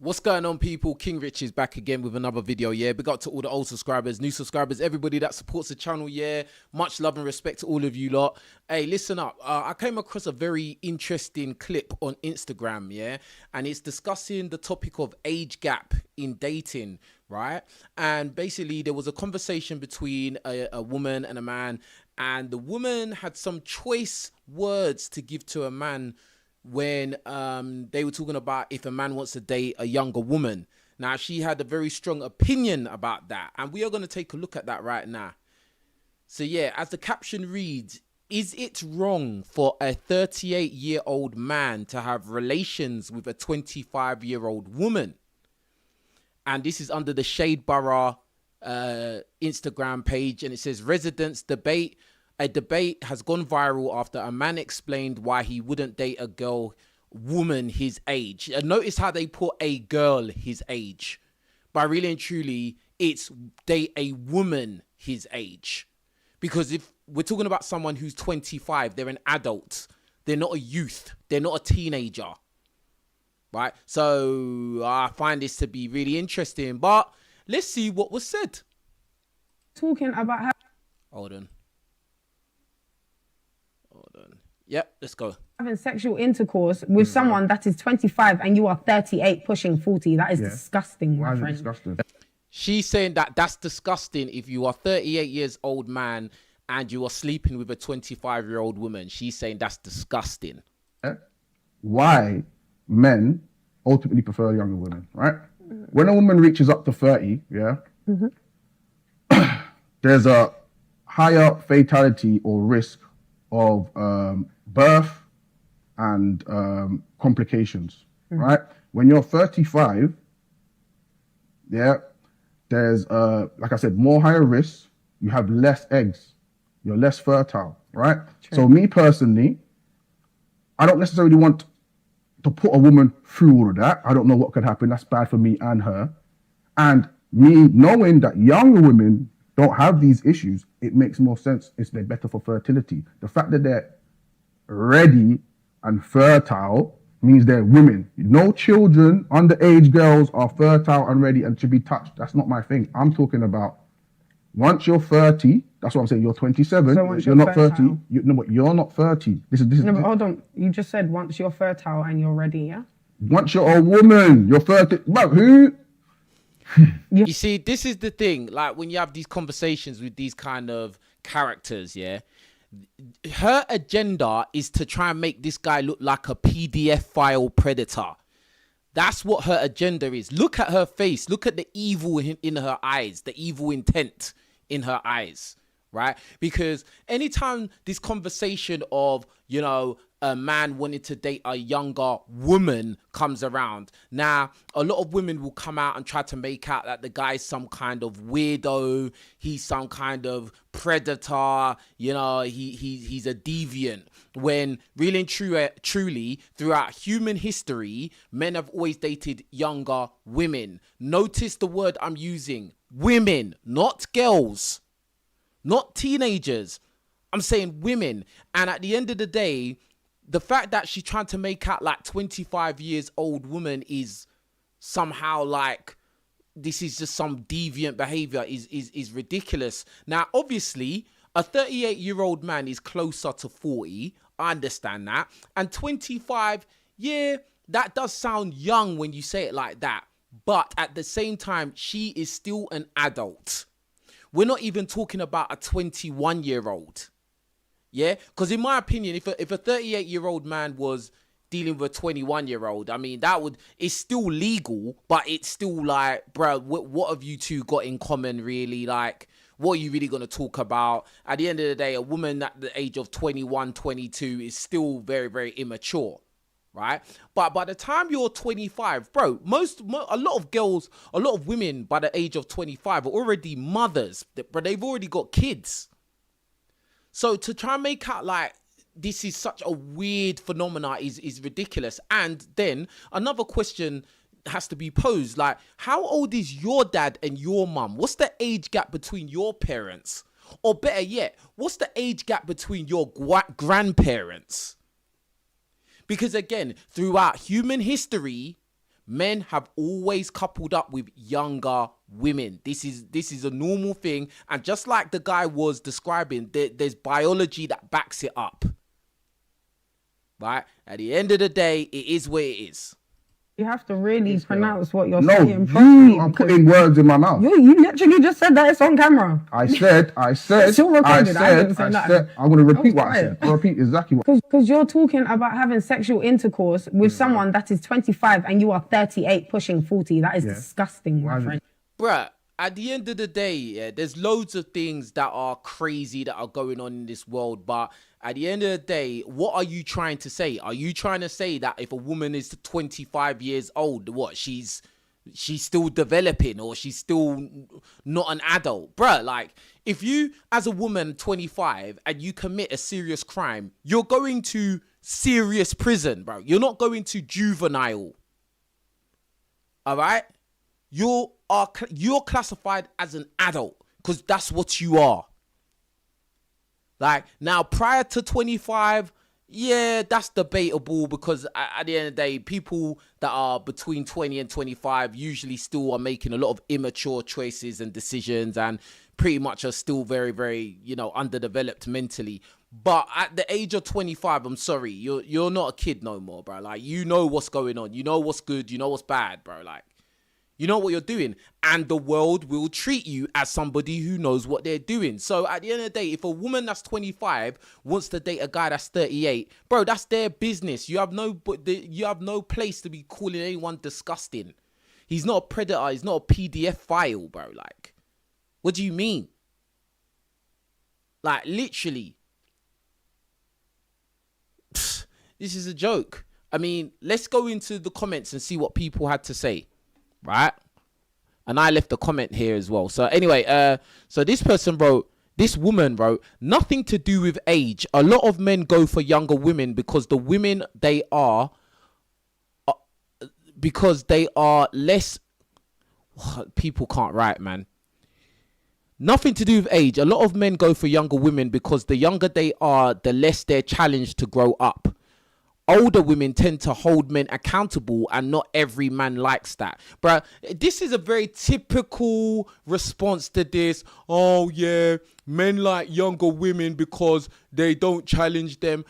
What's going on, people? King Rich is back again with another video. Yeah, big up to all the old subscribers, new subscribers, everybody that supports the channel. Yeah, much love and respect to all of you lot. Hey, listen up. I came across a very interesting clip on Instagram. Yeah, and it's discussing the topic of age gap in dating, right? And basically there was a conversation between a woman and a man, and the woman had some choice words to give to a man when they were talking about if a man wants to date a younger woman. Now, she had a very strong opinion about that, and we are going to take a look at that right now. So yeah, as the caption reads, is it wrong for a 38-year-old man to have relations with a 25-year-old woman? And this is under the Shade Borough Instagram page, and it says residents debate. A debate has gone viral after a man explained why he wouldn't date a woman his age. And notice how they put a girl his age. But really and truly, it's date a woman his age. Because if we're talking about someone who's 25, they're an adult. They're not a youth. They're not a teenager. Right? So I find this to be really interesting. But let's see what was said. Talking about how... Hold on. Yep, let's go. Having sexual intercourse with someone that is 25 and you are 38 pushing 40. That is disgusting, my friend. Disgusting? She's saying that that's disgusting if you are 38 years old man and you are sleeping with a 25-year-old woman. She's saying that's disgusting. Why men ultimately prefer younger women, right? When a woman reaches up to 30, there's a higher fatality or risk of birth and complications, right? When you're 35, there's, like I said, more higher risk. You have less eggs. You're less fertile, right? True. So me personally, I don't necessarily want to put a woman through all of that. I don't know what could happen. That's bad for me and her. And me knowing that younger women don't have these issues, it makes more sense. They're better for fertility. The fact that they're ready and fertile means they're women. No children, underage girls are fertile and ready and should be touched. That's not my thing. I'm talking about once you're 30, that's what I'm saying. You're 27. So you're not fertile. 30. No, but you're not 30. No, but hold on. You just said once you're fertile and you're ready, yeah? Once you're a woman, you're fertile. But who? You see, this is the thing. Like when you have these conversations with these kind of characters, yeah, her agenda is to try and make this guy look like a PDF file predator. That's what her agenda is. Look at her face. Look at the evil in her eyes, the evil intent in her eyes, right? Because anytime this conversation of, you know, a man wanting to date a younger woman comes around, now a lot of women will come out and try to make out that the guy's some kind of weirdo, he's some kind of predator, you know, he's a deviant, when really and truly throughout human history, men have always dated younger women. Notice the word I'm using, women, not girls, not teenagers. I'm saying women. And at the end of the day, the fact that she's trying to make out like 25 years old woman is somehow like this is just some deviant behavior is ridiculous. Now, obviously, a 38-year-old man is closer to 40. I understand that. And 25, yeah, that does sound young when you say it like that. But at the same time, she is still an adult. We're not even talking about a 21-year-old. Yeah, because in my opinion, if a 38-year-old man was dealing with a 21-year-old, I mean, it's still legal, but it's still like, bro, what have you two got in common, really? Like, what are you really going to talk about? At the end of the day, a woman at the age of 21, 22 is still very, very immature, right? But by the time you're 25, bro, a lot of girls, a lot of women by the age of 25 are already mothers, but they've already got kids. So to try and make out like this is such a weird phenomena is ridiculous. And then another question has to be posed, like, how old is your dad and your mum? What's the age gap between your parents? Or better yet, what's the age gap between your grandparents? Because again, throughout human history, Men have always coupled up with younger women. This is a normal thing. And just like the guy was describing, there's biology that backs it up. Right? At the end of the day, it is what it is. You have to really pronounce what you're No, saying you properly. are putting words in my mouth. You literally just said that it's on camera. I said, It's all recorded. I didn't say nothing. I'm going to repeat was what I quiet. said. I'll repeat exactly what Because you're talking about having sexual intercourse with someone that is 25 and you are 38 pushing 40. That is disgusting, my friend. Bruh, at the end of the day, yeah, there's loads of things that are crazy that are going on in this world. But at the end of the day, what are you trying to say? Are you trying to say that if a woman is 25 years old, what, she's still developing or she's still not an adult? Bruh, like, if you, as a woman 25, and you commit a serious crime, you're going to serious prison, bro. You're not going to juvenile. All right? You're classified as an adult because that's what you are. Like, now, prior to 25, yeah, that's debatable because at the end of the day, people that are between 20 and 25 usually still are making a lot of immature choices and decisions and pretty much are still very, very, underdeveloped mentally. But at the age of 25, I'm sorry, you're not a kid no more, bro. Like, you know what's going on. You know what's good. You know what's bad, bro. Like, you know what you're doing, and the world will treat you as somebody who knows what they're doing. So at the end of the day, if a woman that's 25 wants to date a guy that's 38, bro, that's their business. You have no place to be calling anyone disgusting. He's not a predator. He's not a PDF file, bro. Like, what do you mean? Like, literally, this is a joke. I mean, let's go into the comments and see what people had to say. Right? And I left a comment here as well. So anyway, so this woman wrote, nothing to do with age. A lot of men go for younger women because the women they are less. People can't write, man. Nothing to do with age. A lot of men go for younger women because the younger they are, the less they're challenged to grow up. Older women tend to hold men accountable, and not every man likes that. Bruh, this is a very typical response to this. Oh, yeah, men like younger women because they don't challenge them.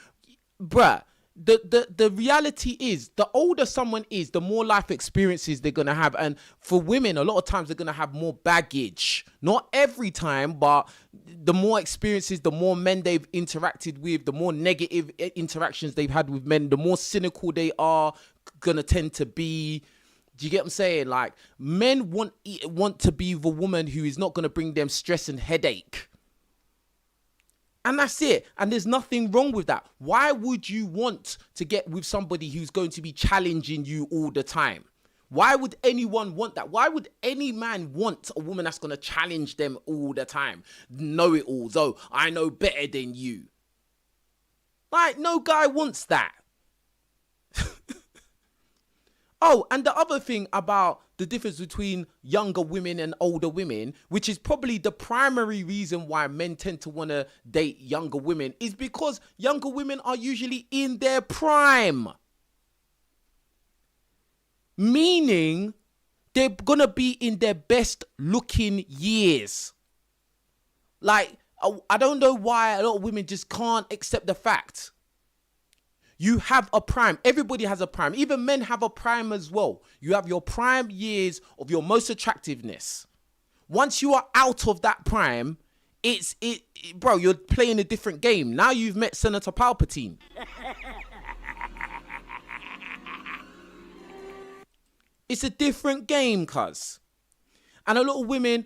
Bruh, the reality is, the older someone is, the more life experiences they're going to have. And for women, a lot of times they're going to have more baggage. Not every time, but the more experiences, the more men they've interacted with, the more negative interactions they've had with men, the more cynical they are going to tend to be. Do you get what I'm saying? Like, men want to be with a woman who is not going to bring them stress and headache. And that's it. And there's nothing wrong with that. Why would you want to get with somebody who's going to be challenging you all the time? Why would anyone want that? Why would any man want a woman that's going to challenge them all the time? Know it all. So I know better than you. Like, no guy wants that. Oh, and the other thing about the difference between younger women and older women, which is probably the primary reason why men tend to want to date younger women, is because younger women are usually in their prime. Meaning they're going to be in their best looking years. Like, I don't know why a lot of women just can't accept the fact. You have a prime. Everybody has a prime. Even men have a prime as well. You have your prime years of your most attractiveness. Once you are out of that prime, bro, you're playing a different game. Now you've met Senator Palpatine. It's a different game, cuz. And a lot of women,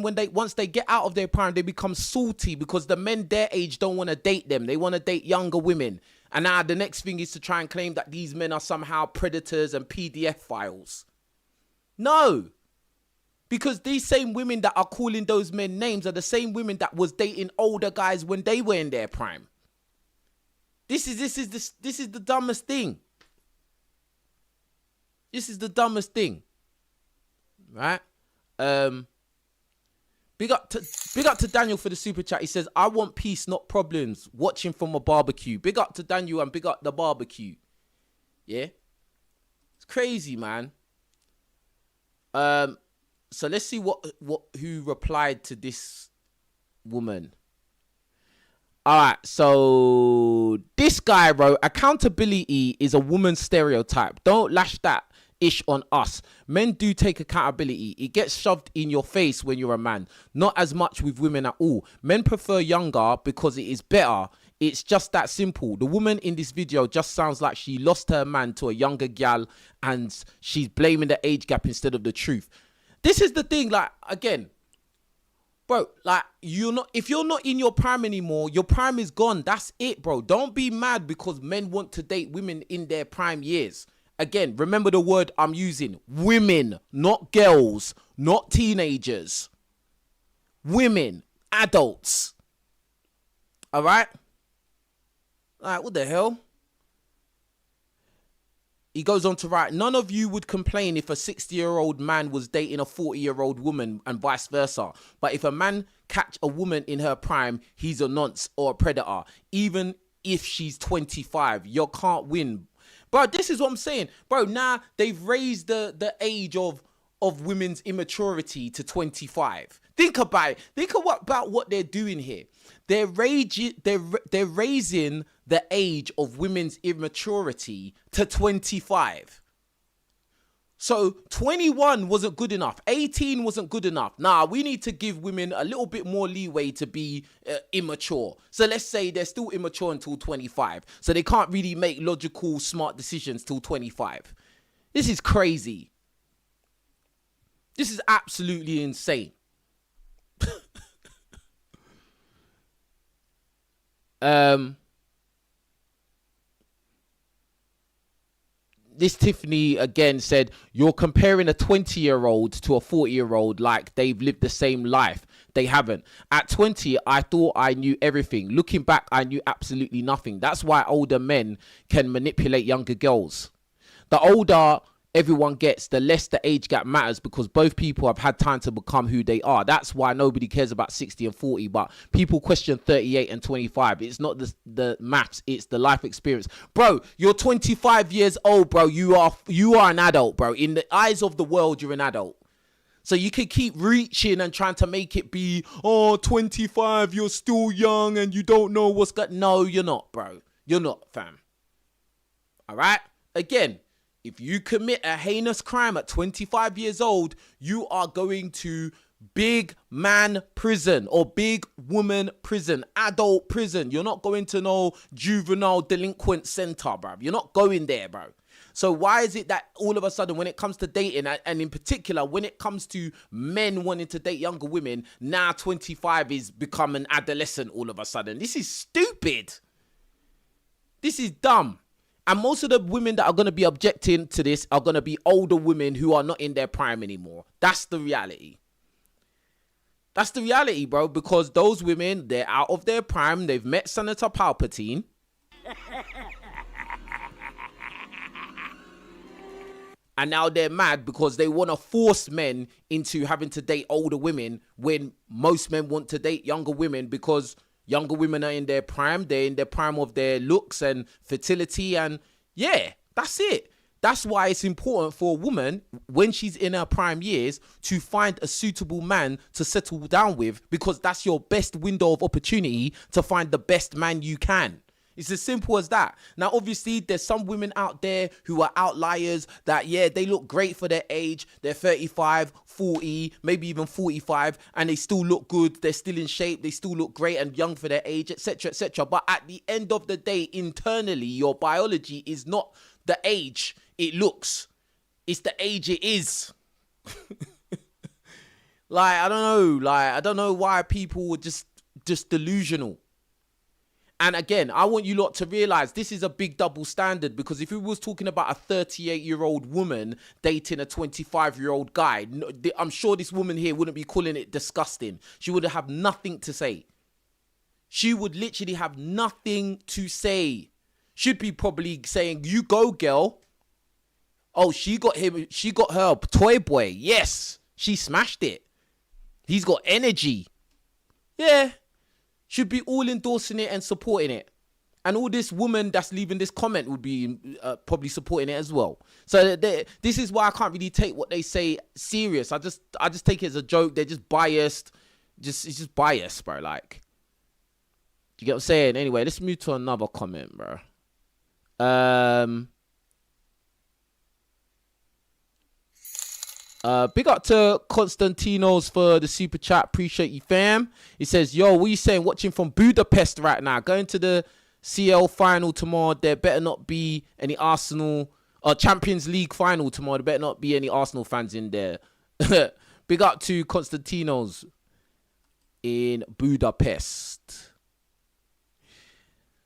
once they get out of their prime, they become salty because the men their age don't want to date them. They want to date younger women. And now the next thing is to try and claim that these men are somehow predators and PDF files. No. Because these same women that are calling those men names are the same women that was dating older guys when they were in their prime. This is the dumbest thing. This is the dumbest thing. Right? Big up to Daniel for the super chat. He says, I want peace, not problems. Watching from a barbecue. Big up to Daniel and big up the barbecue. Yeah? It's crazy, man. So let's see who replied to this woman. All right, so this guy wrote, accountability is a woman's stereotype. Don't lash that ish on us. Men do take accountability. It gets shoved in your face when you're a man. Not as much with women at all. Men prefer younger because it is better. It's just that simple. The woman in this video just sounds like she lost her man to a younger gal and she's blaming the age gap instead of the truth. This is the thing, like, again, bro, like, if you're not in your prime anymore, your prime is gone. That's it, bro. Don't be mad because men want to date women in their prime years. Again, remember the word I'm using. Women, not girls, not teenagers. Women, adults. All right? All right, what the hell? He goes on to write, none of you would complain if a 60-year-old man was dating a 40-year-old woman and vice versa. But if a man catch a woman in her prime, he's a nonce or a predator. Even if she's 25, you can't win. Bro, this is what I'm saying. Bro, now they've raised the age of women's immaturity to 25. Think about it. Think about what they're doing here. They're raising the age of women's immaturity to 25. So 21 wasn't good enough. 18 wasn't good enough. Nah, we need to give women a little bit more leeway to be immature. So let's say they're still immature until 25. So they can't really make logical, smart decisions till 25. This is crazy. This is absolutely insane. This Tiffany again said, you're comparing a 20-year-old to a 40-year-old like they've lived the same life. They haven't. At 20, I thought I knew everything. Looking back, I knew absolutely nothing. That's why older men can manipulate younger girls. The older everyone gets, the less the age gap matters because both people have had time to become who they are. That's why nobody cares about 60 and 40, but people question 38 and 25. It's not the maths, it's the life experience. Bro, you're 25 years old, bro. You are an adult, bro. In the eyes of the world, you're an adult. So you can keep reaching and trying to make it be, oh, 25, you're still young and you don't know what's going. No, you're not, bro. You're not, fam. All right? Again, if you commit a heinous crime at 25 years old, you are going to big man prison or big woman prison, adult prison. You're not going to no juvenile delinquent center, bruv. You're not going there, bro. So why is it that all of a sudden when it comes to dating, and in particular when it comes to men wanting to date younger women, now 25 is become an adolescent all of a sudden? This is stupid. This is dumb. And most of the women that are going to be objecting to this are going to be older women who are not in their prime anymore. That's the reality. That's the reality, bro, because those women, they're out of their prime. They've met Senator Palpatine. And now they're mad because they want to force men into having to date older women when most men want to date younger women because younger women are in their prime. They're in their prime of their looks and fertility. And yeah, that's it. That's why it's important for a woman when she's in her prime years to find a suitable man to settle down with, because that's your best window of opportunity to find the best man you can. It's as simple as that. Now, obviously, there's some women out there who are outliers that, yeah, they look great for their age. They're 35, 40, maybe even 45, and they still look good. They're still in shape. They still look great and young for their age, etc., etc. But at the end of the day, internally, your biology is not the age it looks. It's the age it is. Like, I don't know. Like, I don't know why people were just delusional. And again, I want you lot to realize this is a big double standard, because if we was talking about a 38-year-old woman dating a 25-year-old guy, I'm sure this woman here wouldn't be calling it disgusting. She would have nothing to say. She would literally have nothing to say. She'd be probably saying, you go, girl. Oh, she got her toy boy. Yes, she smashed it. He's got energy. Yeah. Should be all endorsing it and supporting it. And all this woman that's leaving this comment would be probably supporting it as well. So this is why I can't really take what they say serious. I just take it as a joke. They're just biased. It's just biased, bro. Like, do you get what I'm saying? Anyway, let's move to another comment, bro. Big up to Constantinos for the super chat. Appreciate you, fam. He says, yo, what are you saying? Watching from Budapest right now. Going to the CL final tomorrow. There better not be any Arsenal Champions League final tomorrow. There better not be any Arsenal fans in there. Big up to Constantinos in Budapest.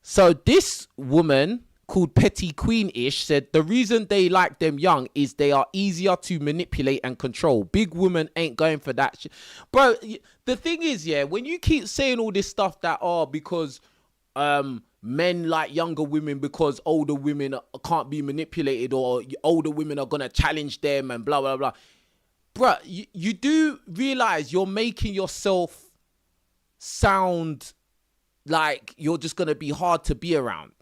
So this woman called Petty Queen-ish said the reason they like them young is they are easier to manipulate and control. Big women ain't going for that shit. Bro, the thing is, yeah, when you keep saying all this stuff that because men like younger women because older women can't be manipulated, or older women are gonna challenge them and blah blah blah, bro, you do realize you're making yourself sound like you're just gonna be hard to be around.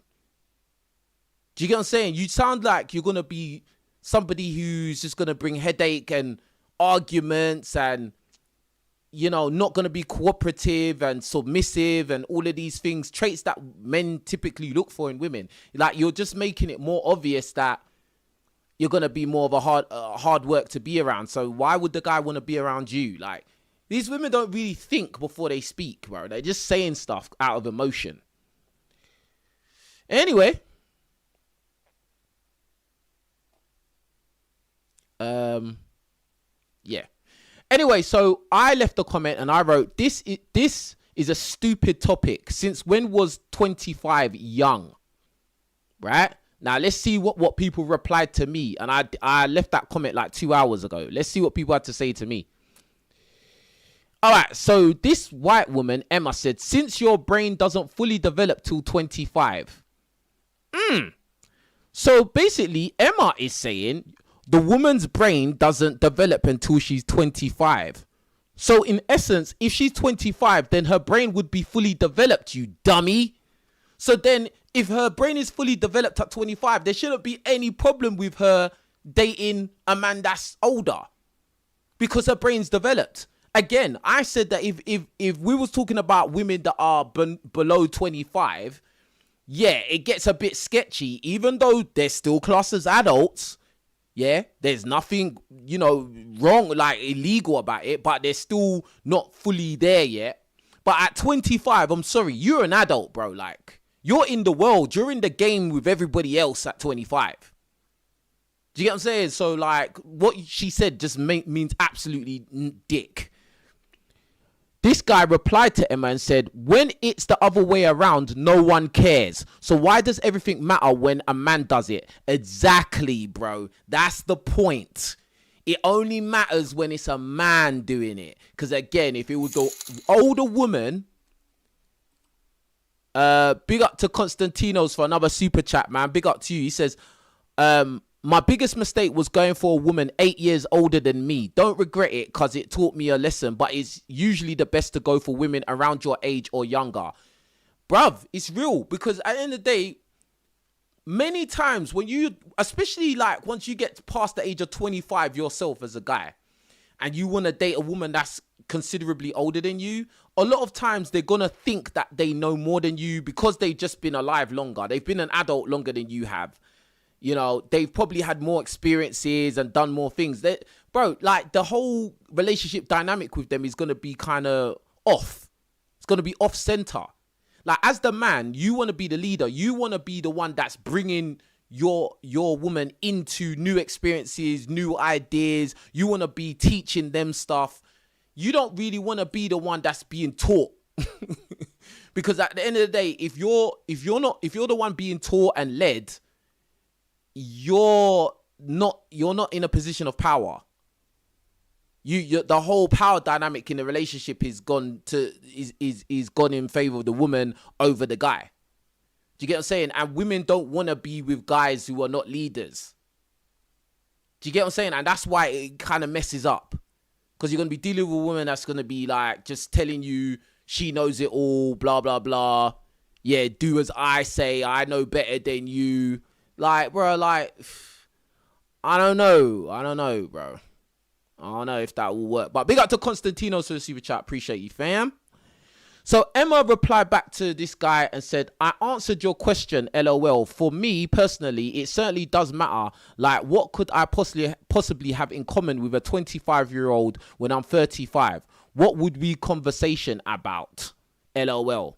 Do you get what I'm saying? You sound like you're going to be somebody who's just going to bring headache and arguments and, you know, not going to be cooperative and submissive and all of these things, traits that men typically look for in women. Like, you're just making it more obvious that you're going to be more of a hard work to be around. So why would the guy want to be around you? Like, these women don't really think before they speak, bro. They're just saying stuff out of emotion. Anyway. Yeah. Anyway, so I left a comment and I wrote, this is a stupid topic. Since when was 25 young? Right? Now let's see what people replied to me. And I left that comment like 2 hours ago. Let's see what people had to say to me. All right, so this white woman, Emma, said, since your brain doesn't fully develop till 25. So basically, Emma is saying the woman's brain doesn't develop until she's 25. So in essence, if she's 25, then her brain would be fully developed, you dummy. So then if her brain is fully developed at 25, there shouldn't be any problem with her dating a man that's older because her brain's developed. Again, I said that if we was talking about women that are below 25, yeah, it gets a bit sketchy, even though they're still classed as adults. Yeah, there's nothing, you know, wrong, like illegal about it, but they're still not fully there yet. But at 25, I'm sorry, you're an adult, bro. Like, you're in the world, you're in the game with everybody else at 25. Do you get what I'm saying? So, like, what she said just means absolutely dick. This guy replied to Emma and said, when it's the other way around, no one cares. So why does everything matter when a man does it? Exactly, bro. That's the point. It only matters when it's a man doing it. Because again, if it was the older woman, big up to Constantinos for another super chat, man. Big up to you. He says, my biggest mistake was going for a woman 8 years older than me. Don't regret it because it taught me a lesson, but it's usually the best to go for women around your age or younger. Bruv, it's real, because at the end of the day, many times when you, especially like once you get past the age of 25 yourself as a guy, and you want to date a woman that's considerably older than you, a lot of times they're going to think that they know more than you because they've just been alive longer. They've been an adult longer than you have. You know, they've probably had more experiences and done more things. Bro, like the whole relationship dynamic with them is going to be kind of off. It's going to be off center. Like, as the man, you want to be the leader. You want to be the one that's bringing your woman into new experiences, new ideas. You want to be teaching them stuff. You don't really want to be the one that's being taught. Because at the end of the day, if you're the one being taught and led, you're not in a position of power. The whole power dynamic in the relationship is gone in favor of the woman over the guy. Do you get what I'm saying? And women don't want to be with guys who are not leaders. Do you get what I'm saying? And that's why it kind of messes up, because you're going to be dealing with a woman that's going to be like just telling you she knows it all, blah blah blah. yeah, do as I say. I know better than you. Like, bro, like, I don't know, bro. I don't know if that will work. But big up to Constantino for the super chat. Appreciate you, fam. So Emma replied back to this guy and said, I answered your question, LOL. For me personally, it certainly does matter. Like, what could I possibly have in common with a 25-year-old when I'm 35? What would we conversation about? LOL.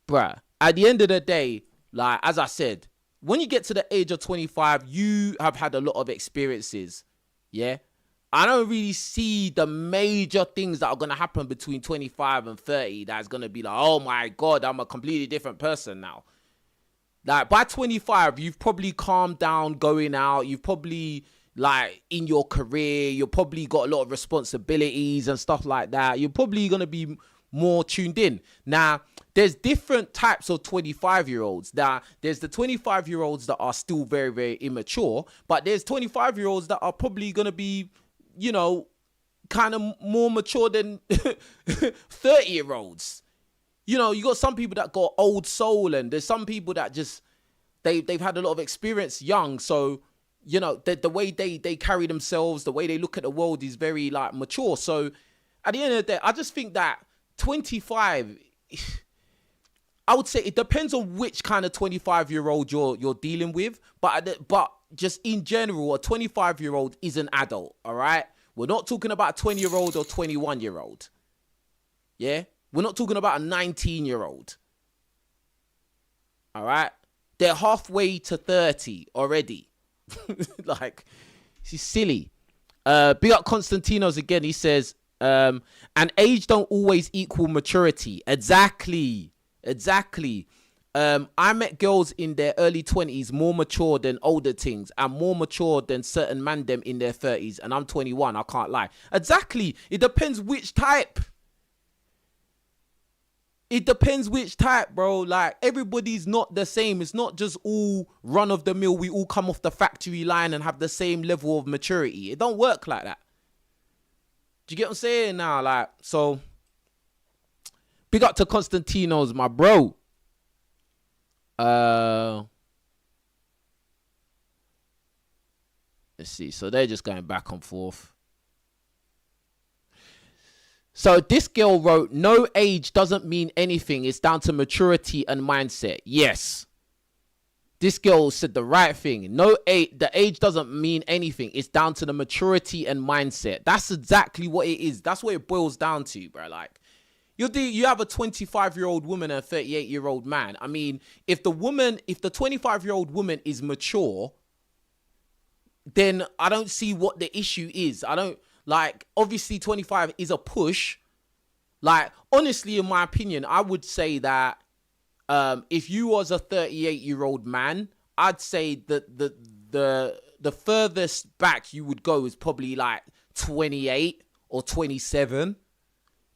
Bruh, at the end of the day, like, as I said, when you get to the age of 25, you have had a lot of experiences. Yeah? I don't really see the major things that are going to happen between 25 and 30 that's going to be like, oh my God, I'm a completely different person now. Like, by 25, you've probably calmed down going out. You've probably, like, in your career, you've probably got a lot of responsibilities and stuff like that. You're probably going to be more tuned in. Now, there's different types of 25-year-olds. There's the 25-year-olds that are still very, very immature, but there's 25-year-olds that are probably going to be, you know, kind of more mature than 30-year-olds. You know, you got some people that got old soul, and there's some people that just, they've had a lot of experience young. So, you know, the way they carry themselves, the way they look at the world is very, like, mature. So at the end of the day, I just think that 25, I would say it depends on which kind of 25-year-old you're dealing with. But just in general, a 25-year-old is an adult, all right? We're not talking about a 20-year-old or 21-year-old. Yeah? We're not talking about a 19-year-old. All right? They're halfway to 30 already. Like, she's silly. Big up Constantinos again. He says, and age don't always equal maturity. Exactly. I met girls in their early 20s more mature than older things and more mature than certain man them in their 30s, and I'm 21. I can't lie. Exactly. It depends which type. Bro. Like, everybody's not the same. It's not just all run of the mill. We all come off the factory line and have the same level of maturity. It don't work like that. Do you get what I'm saying now? Like, so big up to Constantinos, my bro. Let's see. So they're just going back and forth. So this girl wrote, no age doesn't mean anything. It's down to maturity and mindset. Yes. This girl said the right thing. No age, the age doesn't mean anything. It's down to the maturity and mindset. That's exactly what it is. That's what it boils down to, bro. Like, you have a 25-year-old woman and a 38-year-old man. I mean, if the 25-year-old woman is mature, then I don't see what the issue is. Obviously 25 is a push. Like, honestly, in my opinion, I would say that if you was a 38-year-old man, I'd say that the furthest back you would go is probably like 28 or 27.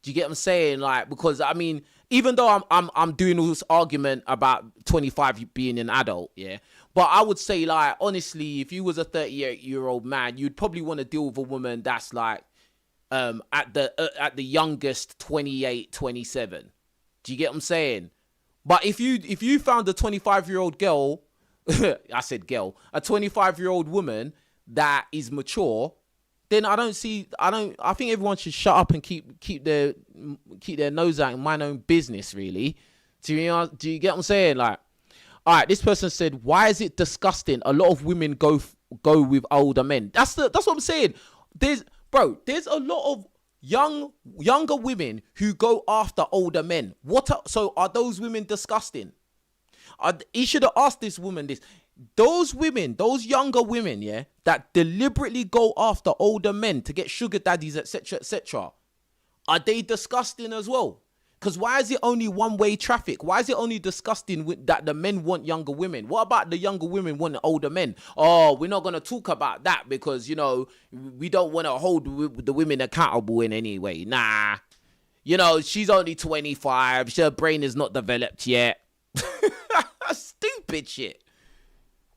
Do you get what I'm saying? Like, because I mean, even though I'm doing all this argument about 25 being an adult, yeah, but I would say, like, honestly, if you was a 38-year-old man, you'd probably want to deal with a woman that's like at the youngest 28, 27. Do you get what I'm saying? But if you found a 25-year-old girl, I said girl, a 25-year-old woman that is mature, then I think everyone should shut up and keep their nose out and mind their own business, really. Do you get what I'm saying? Like, all right, this person said, why is it disgusting? A lot of women go with older men. That's what I'm saying. There's a lot of younger women who go after older men. So are those women disgusting? He should have asked this woman this. Those younger women, yeah, that deliberately go after older men to get sugar daddies, etc., etc., are they disgusting as well? Because why is it only one-way traffic? Why is it only disgusting that the men want younger women? What about the younger women wanting older men? Oh, we're not going to talk about that because, you know, we don't want to hold the women accountable in any way. Nah. You know, she's only 25. Her brain is not developed yet. Stupid shit.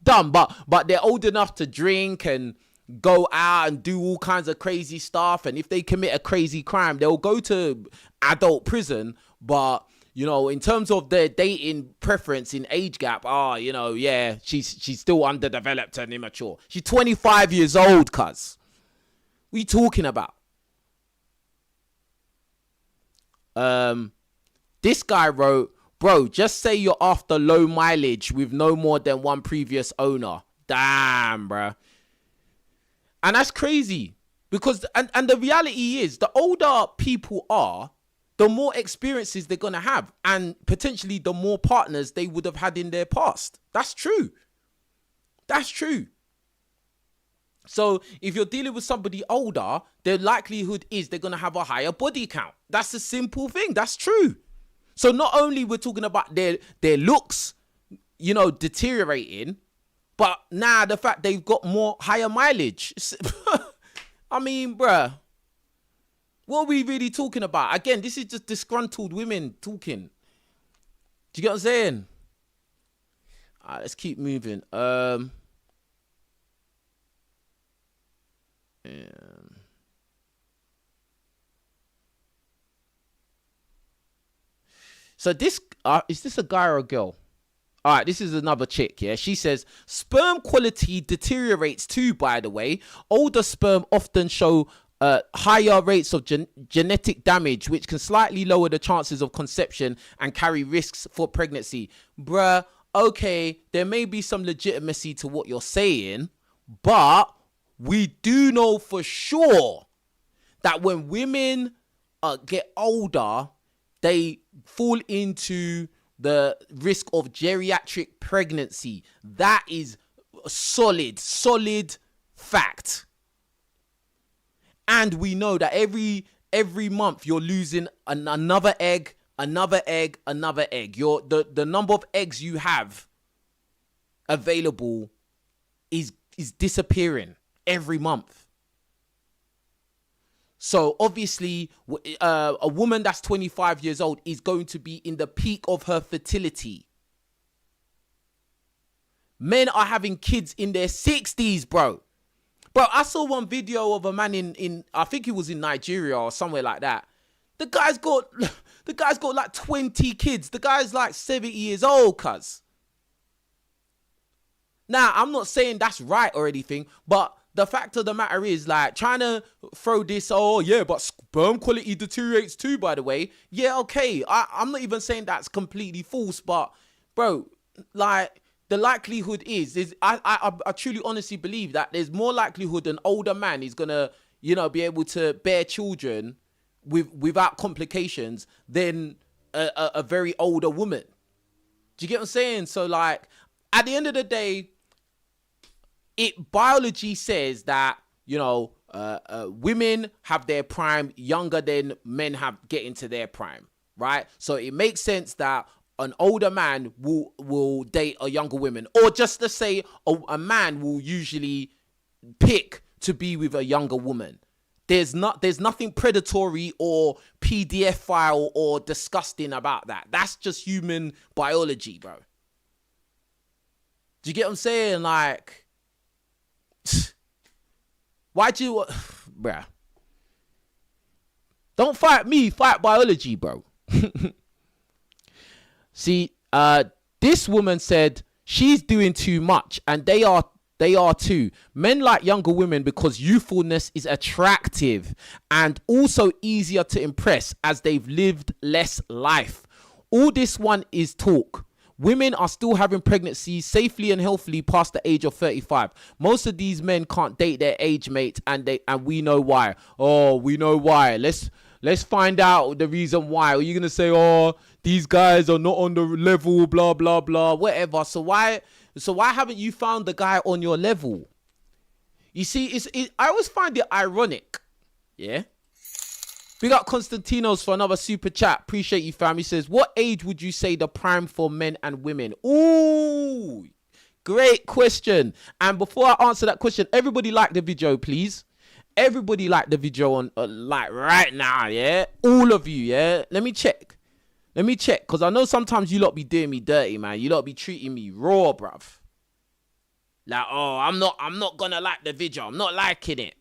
Dumb, but they're old enough to drink and go out and do all kinds of crazy stuff, and if they commit a crazy crime, they'll go to adult prison, but you know, in terms of their dating preference in age gap, you know, yeah, she's still underdeveloped and immature. She's 25 years old, cuz. What are you talking about? This guy wrote, bro, just say you're after low mileage with no more than one previous owner. Damn, bro. And that's crazy. Because, and the reality is, the older people are, the more experiences they're going to have. And potentially the more partners they would have had in their past. That's true. That's true. So if you're dealing with somebody older, the likelihood is they're going to have a higher body count. That's a simple thing. That's true. So not only we're talking about their looks, you know, deteriorating, but now the fact they've got more higher mileage. I mean, bruh, what are we really talking about? Again, this is just disgruntled women talking. Do you get what I'm saying? All right, let's keep moving. So this, is this a guy or a girl? All right, this is another chick, yeah? She says, sperm quality deteriorates too, by the way. Older sperm often show higher rates of genetic damage, which can slightly lower the chances of conception and carry risks for pregnancy. Bruh, okay, there may be some legitimacy to what you're saying, but we do know for sure that when women get older, they fall into the risk of geriatric pregnancy. That is solid fact. And we know that every month you're losing another egg. The number of eggs you have available is disappearing every month. So obviously, a woman that's 25 years old is going to be in the peak of her fertility. Men are having kids in their 60s, bro. Bro, I saw one video of a man in I think he was in Nigeria or somewhere like that. The guy's got like 20 kids. The guy's like 70 years old, cuz. Now, I'm not saying that's right or anything, but the fact of the matter is, like, trying to throw this, oh, yeah, but sperm quality deteriorates too, by the way. Yeah, okay. I'm not even saying that's completely false, but, bro, like, the likelihood is I truly honestly believe that there's more likelihood an older man is going to, you know, be able to bear children without complications than a very older woman. Do you get what I'm saying? So, like, at the end of the day, biology says that, you know, women have their prime younger than men get into their prime, right? So it makes sense that an older man will date a younger woman, or just to say a man will usually pick to be with a younger woman. There's nothing predatory or PDF file or disgusting about that. That's just human biology, bro. Do you get what I'm saying? Like, why'd you, bruh? Don't fight me, fight biology, bro. See, this woman said she's doing too much, and they are too. Men like younger women because youthfulness is attractive and also easier to impress as they've lived less life. All this one is talk. Women are still having pregnancies safely and healthily past the age of 35. Most of these men can't date their age mates, and we know why. Oh, we know why. Let's find out the reason why. Are you gonna say, oh, these guys are not on the level, blah blah blah, whatever? So why haven't you found the guy on your level? You see, I always find it ironic. Yeah. We got Constantinos for another super chat. Appreciate you, fam. He says, what age would you say the prime for men and women? Ooh, great question. And before I answer that question, everybody like the video, please. Everybody like the video on like right now, yeah? All of you, yeah? Let me check, because I know sometimes you lot be doing me dirty, man. You lot be treating me raw, bruv. Like, oh, I'm not gonna like the video. I'm not liking it.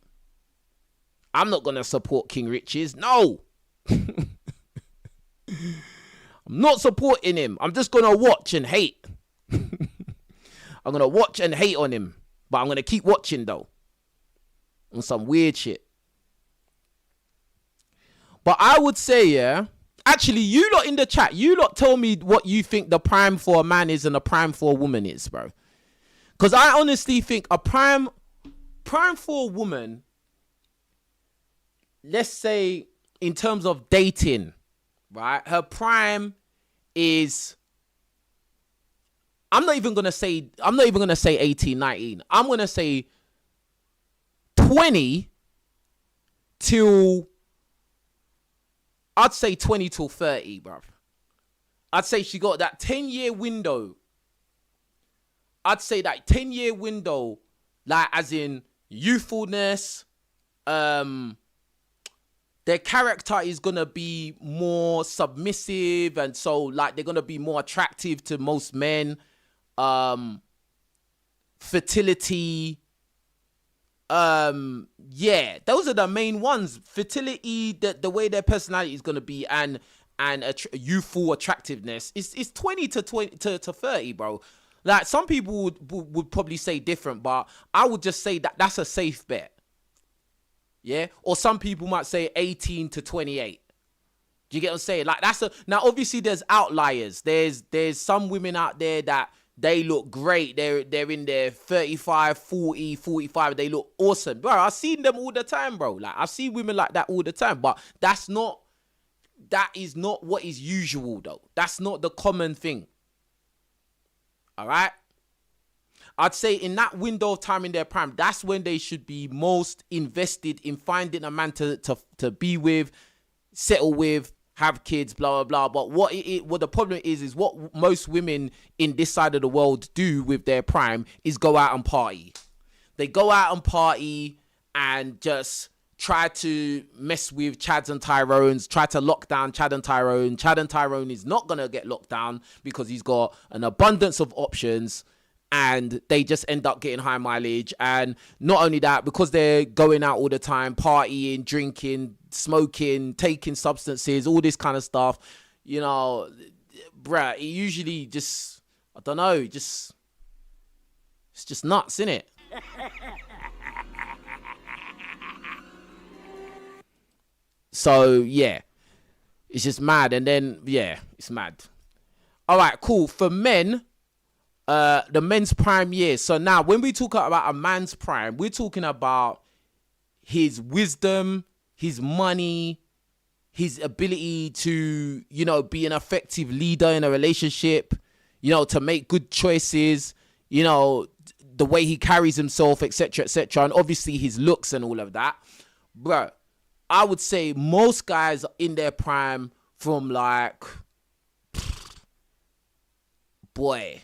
I'm not going to support King Riches. No. I'm not supporting him. I'm just gonna watch and hate. I'm gonna watch and hate on him, but I'm gonna keep watching though. On some weird shit. But I would say, yeah. Actually, you lot in the chat, you lot tell me what you think the prime for a man is and a prime for a woman is, bro. Because I honestly think a prime for a woman, let's say in terms of dating, right? Her prime is, I'm not even going to say 18, 19. I'm going to say 20 till, I'd say 20 till 30, bruv. I'd say she got that 10-year window. I'd say that 10-year window, like as in youthfulness, their character is going to be more submissive, and so like they're going to be more attractive to most men. Fertility, yeah, those are the main ones. Fertility, the way their personality is going to be, and youthful attractiveness is 20 to 30, bro. Like some people would probably say different, but I would just say that that's a safe bet. Yeah, or some people might say 18 to 28. Do you get what I'm saying? Like now obviously there's outliers. There's some women out there that they look great. They're in their 35, 40, 45. They look awesome. Bro, I've seen them all the time, bro. Like I've seen women like that all the time. But that is not what is usual, though. That's not the common thing. All right? I'd say in that window of time in their prime, that's when they should be most invested in finding a man to be with, settle with, have kids, blah, blah, blah. But what the problem is what most women in this side of the world do with their prime is go out and party. They go out and party and just try to mess with Chads and Tyrones, try to lock down Chad and Tyrone. Chad and Tyrone is not going to get locked down because he's got an abundance of options, and they just end up getting high mileage. And not only that, because they're going out all the time, partying, drinking, smoking, taking substances, all this kind of stuff, you know, bruh, it usually just, I don't know, it's just nuts, innit? So, yeah, it's just mad. And then, yeah, it's mad. All right, cool. For men, the men's prime years. So now when we talk about a man's prime, we're talking about his wisdom, his money, his ability to, you know, be an effective leader in a relationship, you know, to make good choices, you know, the way he carries himself, etc., etc., and obviously his looks and all of that. Bro, I would say most guys in their prime from like, boy,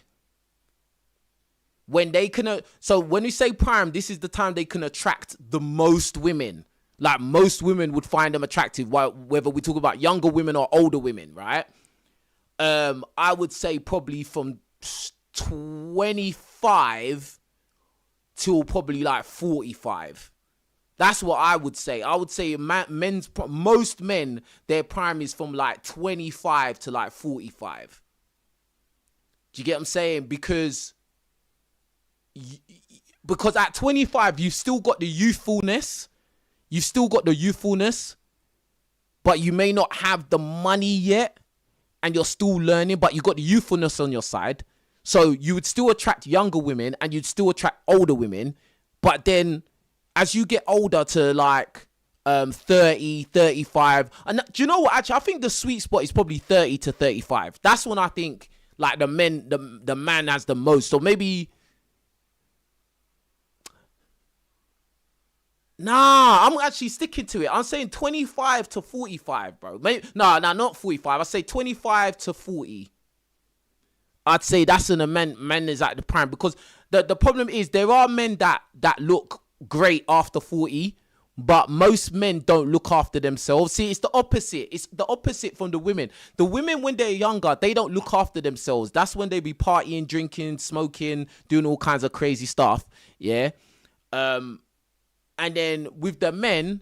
when they can, so when we say prime, this is the time they can attract the most women. Like most women would find them attractive, whether we talk about younger women or older women, right? I would say probably from 25 till probably like 45. That's what I would say. I would say most men, their prime is from like 25 to like 45. Do you get what I'm saying? Because at 25, you've still got the youthfulness. But you may not have the money yet, and you're still learning, but you got the youthfulness on your side. So you would still attract younger women, and you'd still attract older women. But then as you get older to like 30, 35, and do you know what? Actually, I think the sweet spot is probably 30 to 35. That's when I think like the man has the most. So maybe, nah, I'm actually sticking to it. I'm saying 25 to 45, bro. Maybe, nah, not 45. I say 25 to 40. I'd say that's when the men is at the prime, because the problem is there are men that look great after 40, but most men don't look after themselves. See, it's the opposite. It's the opposite from the women. The women, when they're younger, they don't look after themselves. That's when they be partying, drinking, smoking, doing all kinds of crazy stuff. Yeah. And then with the men,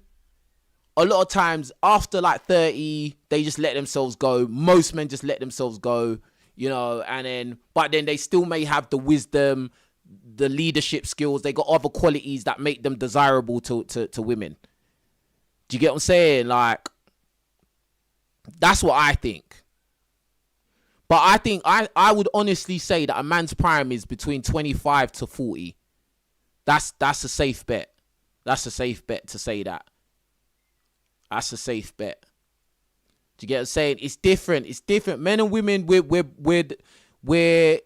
a lot of times after like 30, they just let themselves go. Most men just let themselves go, you know, but then they still may have the wisdom, the leadership skills. They got other qualities that make them desirable to women. Do you get what I'm saying? Like, that's what I think. But I think I would honestly say that a man's prime is between 25 to 40. That's a safe bet. That's a safe bet to say that. That's a safe bet. Do you get what I'm saying? It's different. It's different. Men and women, we're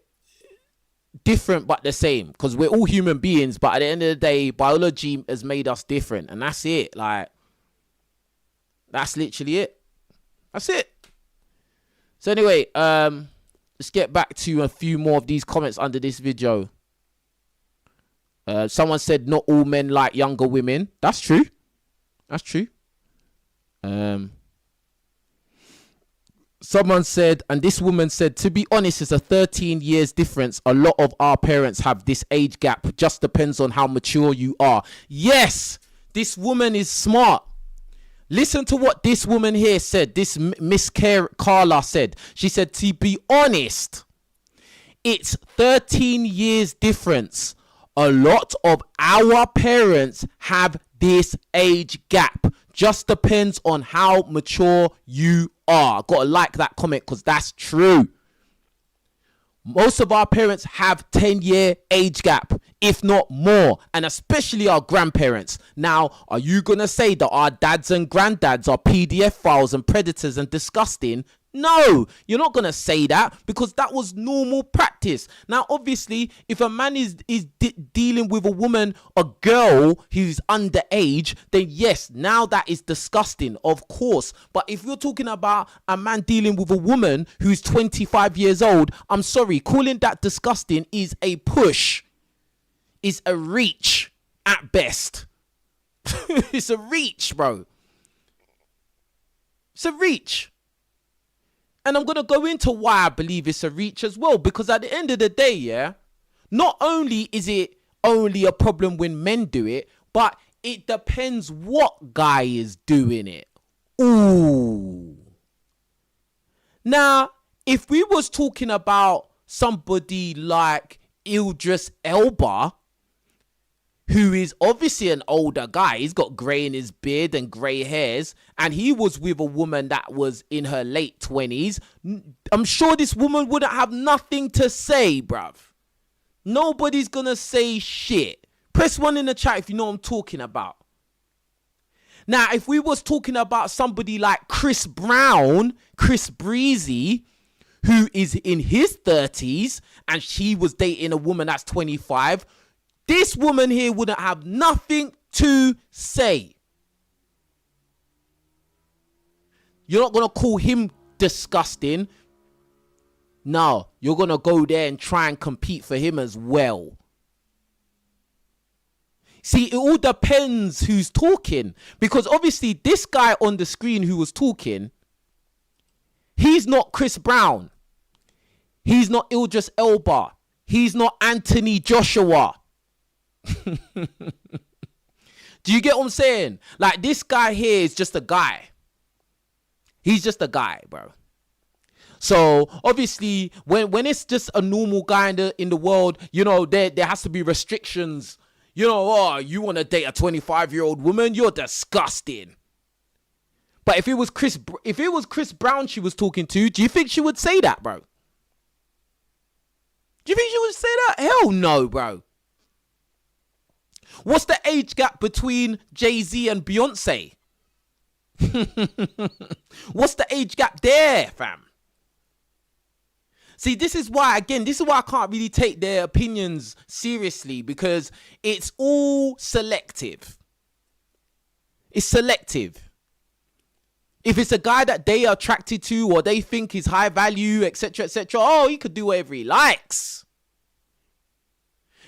different but the same, because we're all human beings. But at the end of the day, biology has made us different, and that's it. Like, that's literally it. That's it. So anyway, let's get back to a few more of these comments under this video. Someone said not all men like younger women. That's true. That's true. Someone said, and this woman said, to be honest, it's a 13 years difference. A lot of our parents have this age gap. Just depends on how mature you are. Yes, this woman is smart. Listen to what this woman here said. This Miss Carla said. She said, to be honest, it's 13 years difference. A lot of our parents have this age gap. Just depends on how mature you are. Gotta like that comment, because that's true. Most of our parents have 10-year age gap, if not more, and especially our grandparents. Now, are you gonna say that our dads and granddads are PDF files and predators and disgusting? No, you're not going to say that, because that was normal practice. Now, obviously, if a man is dealing with a woman, a girl who's underage, then yes, now that is disgusting, of course. But if you're talking about a man dealing with a woman who's 25 years old, I'm sorry, calling that disgusting is a push, is a reach at best. It's a reach, bro. It's a reach. And I'm going to go into why I believe it's a reach as well. Because at the end of the day, yeah, not only is it only a problem when men do it, but it depends what guy is doing it. Ooh. Now, if we was talking about somebody like Idris Elba, who is obviously an older guy, he's got grey in his beard and grey hairs, and he was with a woman that was in her late 20s, I'm sure this woman wouldn't have nothing to say, bruv. Nobody's gonna say shit. Press 1 in the chat if you know what I'm talking about. Now, if we was talking about somebody like Chris Brown, Chris Breezy, who is in his 30s, and she was dating a woman that's 25, this woman here wouldn't have nothing to say. You're not going to call him disgusting. No, you're going to go there and try and compete for him as well. See, it all depends who's talking. Because obviously this guy on the screen who was talking, he's not Chris Brown. He's not Idris Elba. He's not Anthony Joshua. Do you get what I'm saying? Like, this guy here is just a guy. He's just a guy, bro. So obviously when it's just a normal guy in the world, you know, there has to be restrictions. You know, oh, you want to date a 25-year-old woman? You're disgusting. But if it was Chris Brown she was talking to, do you think she would say that, bro? Do you think she would say that? Hell no, bro. What's the age gap between Jay-Z and Beyonce? What's the age gap there, fam? See, this is why I can't really take their opinions seriously, because it's all selective. It's selective. If it's a guy that they are attracted to or they think is high value, etc., oh, he could do whatever he likes.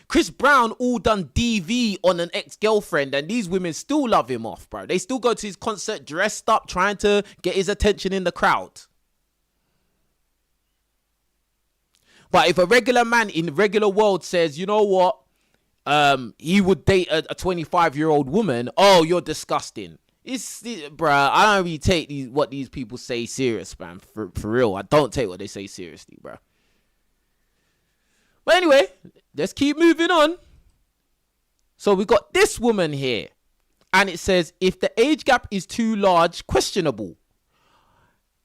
Chris Brown all done DV on an ex-girlfriend, and these women still love him off, bro. They still go to his concert dressed up, trying to get his attention in the crowd. But if a regular man in the regular world says, you know what, he would date a 25-year-old woman, oh, you're disgusting. Bruh, I don't really take what these people say serious, man. For real, I don't take what they say seriously, bruh. But anyway, let's keep moving on. So we got this woman here, and it says, if the age gap is too large, questionable.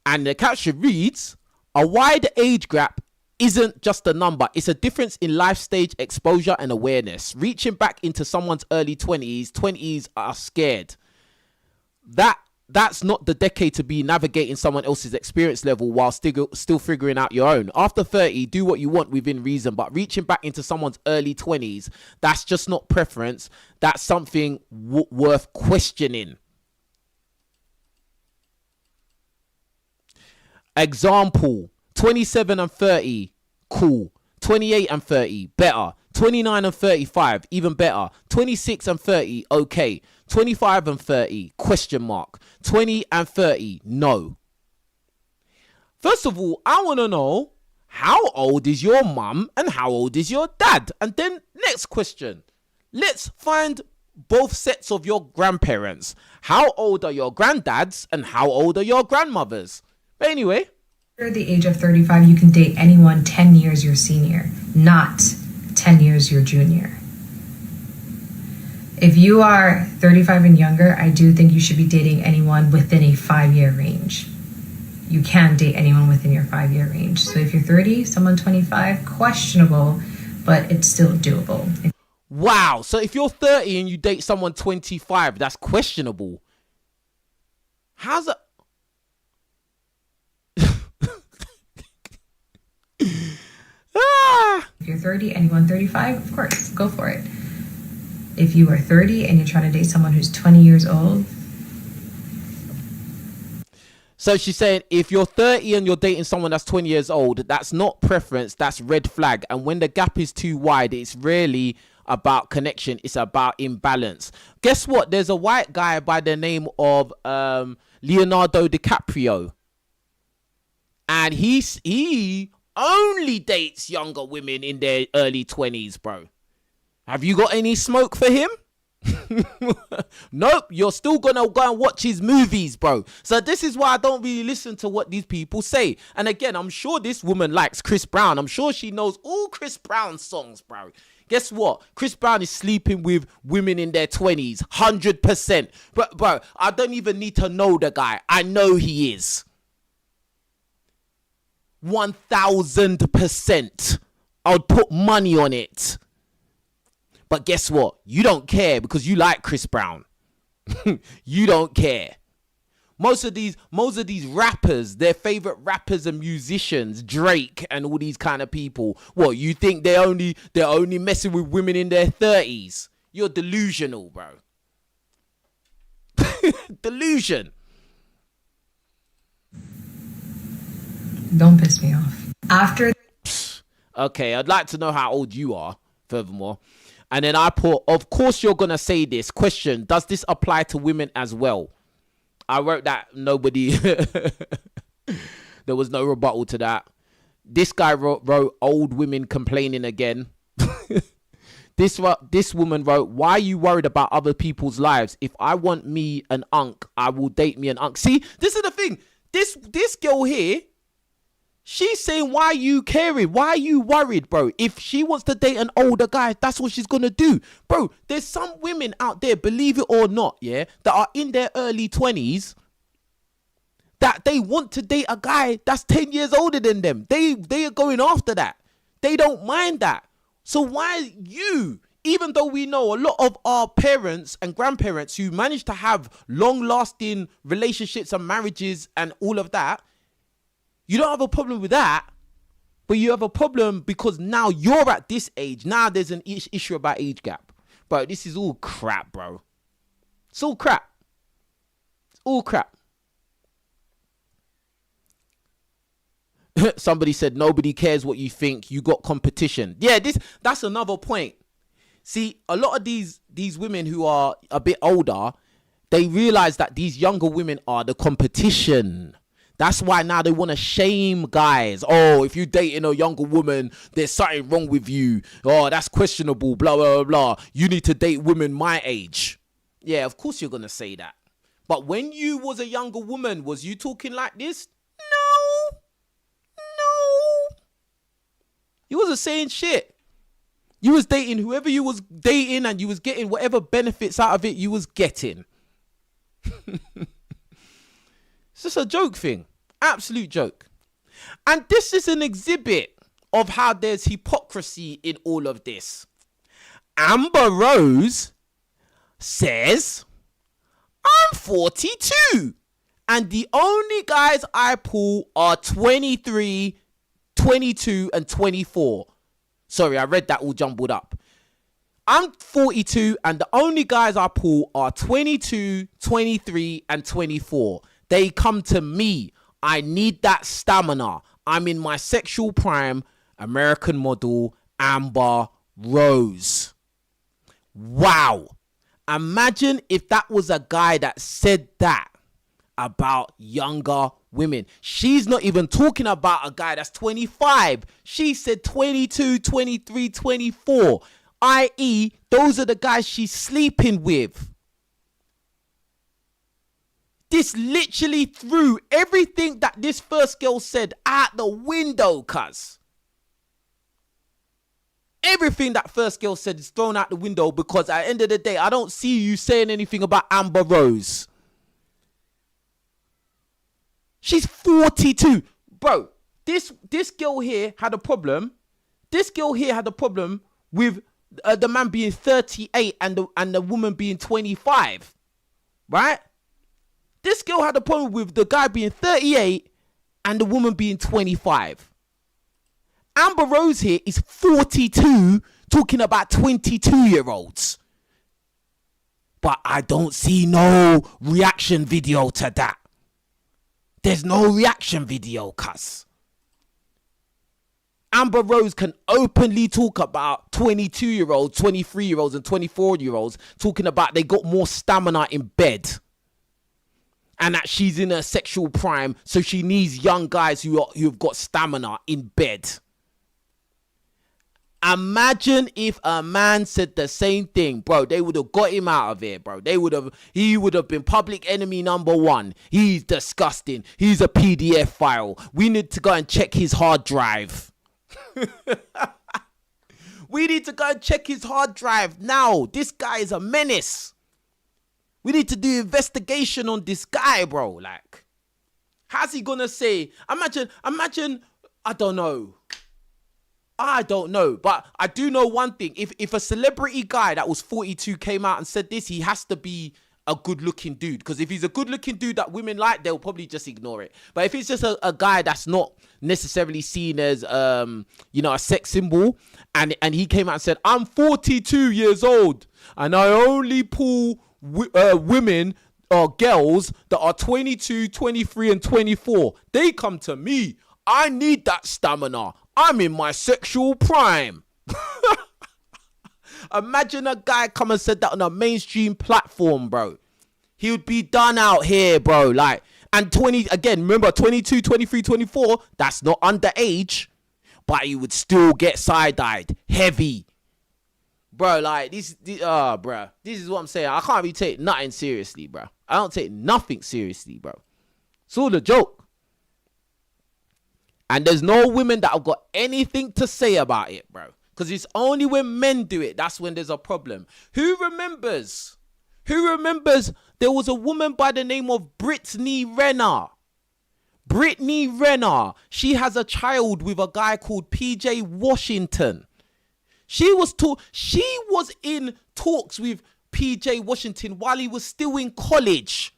And the caption reads, a wide age gap isn't just a number. It's a difference in life stage, exposure, and awareness. Reaching back into someone's early 20s are scared. That's not the decade to be navigating someone else's experience level while still figuring out your own. After 30, do what you want within reason, but reaching back into someone's early 20s, that's just not preference. That's something worth questioning. Example, 27 and 30, cool. 28 and 30, better. 29 and 35, even better. 26 and 30, okay. 25 and 30, question mark. 20 and 30, no. First of all, I want to know, how old is your mum and how old is your dad? And then next question, let's find both sets of your grandparents. How old are your granddads and how old are your grandmothers? But anyway. After the age of 35, you can date anyone 10 years your senior, not 10 years your junior. If you are 35 and younger, I do think you should be dating anyone within a 5-year range. You can date anyone within your 5-year range. So if you're 30, someone 25, questionable, but it's still doable. Wow. So if you're 30 and you date someone 25, that's questionable. How's that? If you're 30 and you want 35, of course, go for it. If you are 30 and you're trying to date someone who's 20 years old. So she's saying, if you're 30 and you're dating someone that's 20 years old, that's not preference, that's red flag. And when the gap is too wide, it's really about connection. It's about imbalance. Guess what? There's a white guy by the name of Leonardo DiCaprio. And he only dates younger women in their early 20s, bro. Have you got any smoke for him? Nope, you're still gonna go and watch his movies, bro. So this is why I don't really listen to what these people say. And again, I'm sure this woman likes Chris Brown. I'm sure she knows all Chris Brown songs, bro. Guess what? Chris Brown is sleeping with women in their 20s, 100%. But bro, I don't even need to know the guy. I know he is. 1000%. I'll put money on it. But guess what? You don't care because you like Chris Brown. You don't care. Most of these rappers, their favorite rappers and musicians, Drake and all these kind of people, what, you think they're only messing with women in their 30s? You're delusional, bro. Delusion. Don't piss me off. After. Okay, I'd like to know how old you are, furthermore. And then I put, of course you're going to say this. Question, does this apply to women as well? I wrote that nobody, there was no rebuttal to that. This guy wrote old women complaining again. This woman wrote, why are you worried about other people's lives? If I want me an unk, I will date me an unk. See, this is the thing. This girl here, she's saying, why are you caring? Why are you worried, bro? If she wants to date an older guy, that's what she's going to do. Bro, there's some women out there, believe it or not, yeah, that are in their early 20s that they want to date a guy that's 10 years older than them. They are going after that. They don't mind that. So why you, even though we know a lot of our parents and grandparents who managed to have long-lasting relationships and marriages and all of that, you don't have a problem with that, but you have a problem because now you're at this age. Now there's an issue about age gap. Bro, this is all crap, bro. It's all crap. It's all crap. Somebody said, nobody cares what you think. You got competition. Yeah, that's another point. See, a lot of these women who are a bit older, they realize that these younger women are the competition. That's why now they want to shame guys. Oh, if you're dating a younger woman, there's something wrong with you. Oh, that's questionable, blah, blah, blah, blah. You need to date women my age. Yeah, of course you're going to say that. But when you was a younger woman, was you talking like this? No. You wasn't saying shit. You was dating whoever you was dating and you was getting whatever benefits out of it you was getting. It's just a joke thing. Absolute joke. And this is an exhibit of how there's hypocrisy in all of this. Amber Rose says, I'm 42 and the only guys I pull are 23, 22 and 24. Sorry, I read that all jumbled up. I'm 42 and the only guys I pull are 22, 23 and 24. They come to me. I need that stamina. I'm in my sexual prime. American model Amber Rose. Wow. Imagine if that was a guy that said that about younger women. She's not even talking about a guy that's 25. She said 22, 23, 24. I.e., those are the guys she's sleeping with. This literally threw everything that this first girl said out the window, cuz. Everything that first girl said is thrown out the window because at the end of the day, I don't see you saying anything about Amber Rose. She's 42. Bro, this girl here had a problem. This girl here had a problem with the man being 38 and the woman being 25. Right? This girl had a problem with the guy being 38 and the woman being 25. Amber Rose here is 42 talking about 22-year-olds. But I don't see no reaction video to that. There's no reaction video, cuss. Amber Rose can openly talk about 22-year-olds, 23-year-olds and 24-year-olds talking about they got more stamina in bed. And that she's in her sexual prime, so she needs young guys who've got stamina in bed. Imagine if a man said the same thing, bro. They would have got him out of here, bro. He would have been public enemy number 1. He's disgusting. He's a PDF file. We need to go and check his hard drive. We need to go and check his hard drive now. This guy is a menace. We need to do investigation on this guy, bro. Like, how's he gonna say? Imagine, I don't know, but I do know one thing. If a celebrity guy that was 42 came out and said this, he has to be a good-looking dude. Because if he's a good-looking dude that women like, they'll probably just ignore it. But if it's just a guy that's not necessarily seen as, a sex symbol, and he came out and said, I'm 42 years old, and I only pull women or girls that are 22, 23, and 24. They come to me. I need that stamina. I'm in my sexual prime. Imagine a guy come and said that on a mainstream platform, bro. He would be done out here, bro. Like, and remember 22, 23, 24, that's not underage, but he would still get side-eyed, heavy. Bro, like, this is what I'm saying. I can't be taking nothing seriously, bro. I don't take nothing seriously, bro. It's all a joke. And there's no women that have got anything to say about it, bro. Because it's only when men do it, that's when there's a problem. Who remembers there was a woman by the name of Brittany Renner? Brittany Renner, she has a child with a guy called PJ Washington. She was in talks with PJ Washington while he was still in college.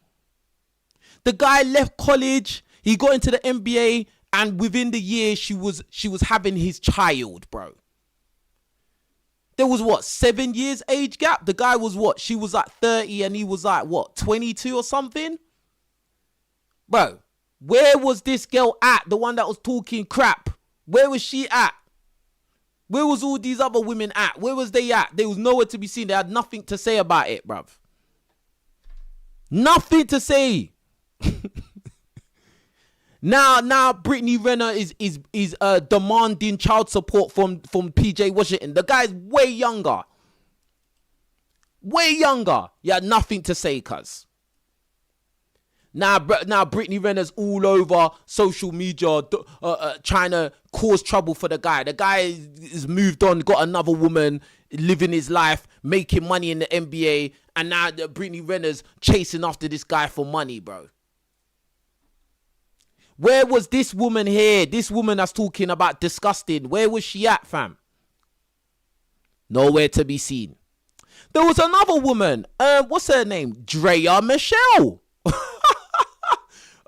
The guy left college, he got into the NBA, and within the year she was having his child, bro. There was 7 years age gap? The guy was she was like 30 and he was like 22 or something? Bro, where was this girl at? The one that was talking crap. Where was she at? Where was all these other women at? Where was they at? There was nowhere to be seen. They had nothing to say about it, bruv. Nothing to say. Now Brittany Renner is demanding child support from PJ Washington. The guy's way younger. Way younger. You had nothing to say, cuz. Now Brittany Renner's all over social media trying to cause trouble for the guy. The guy is moved on, got another woman, living his life, making money in the NBA, and now Brittany Renner's chasing after this guy for money, bro. Where was this woman here? This woman that's talking about disgusting. Where was she at, fam? Nowhere to be seen. There was another woman. What's her name? Drea Michelle.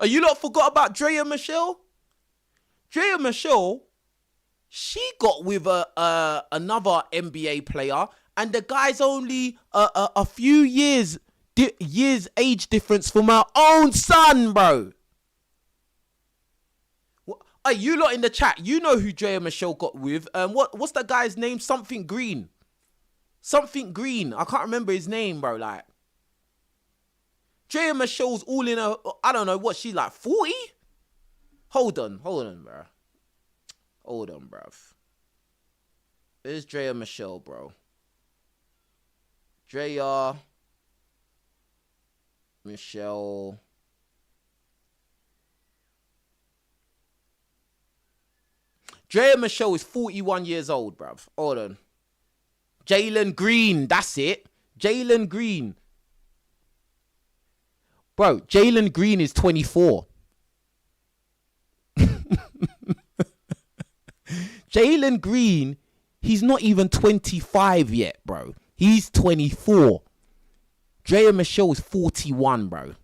You lot forgot about Drea Michelle? Drea Michelle, she got with another NBA player, and the guy's only a few years age difference from her own son, bro. You lot in the chat, you know who Drea Michelle got with. What's that guy's name? Something Green. Something Green. I can't remember his name, bro. Like, Drea Michelle's all in a, I don't know, what, she like 40? Hold on, bro. Hold on, bruv. Where's Drea Michelle, bro? Drea Michelle. Drea Michelle is 41 years old, bruv. Hold on. Jalen Green, that's it. Jalen Green. Bro, Jalen Green is 24. Jalen Green, he's not even 25 yet, bro. He's 24. Drea Michelle is 41, bro.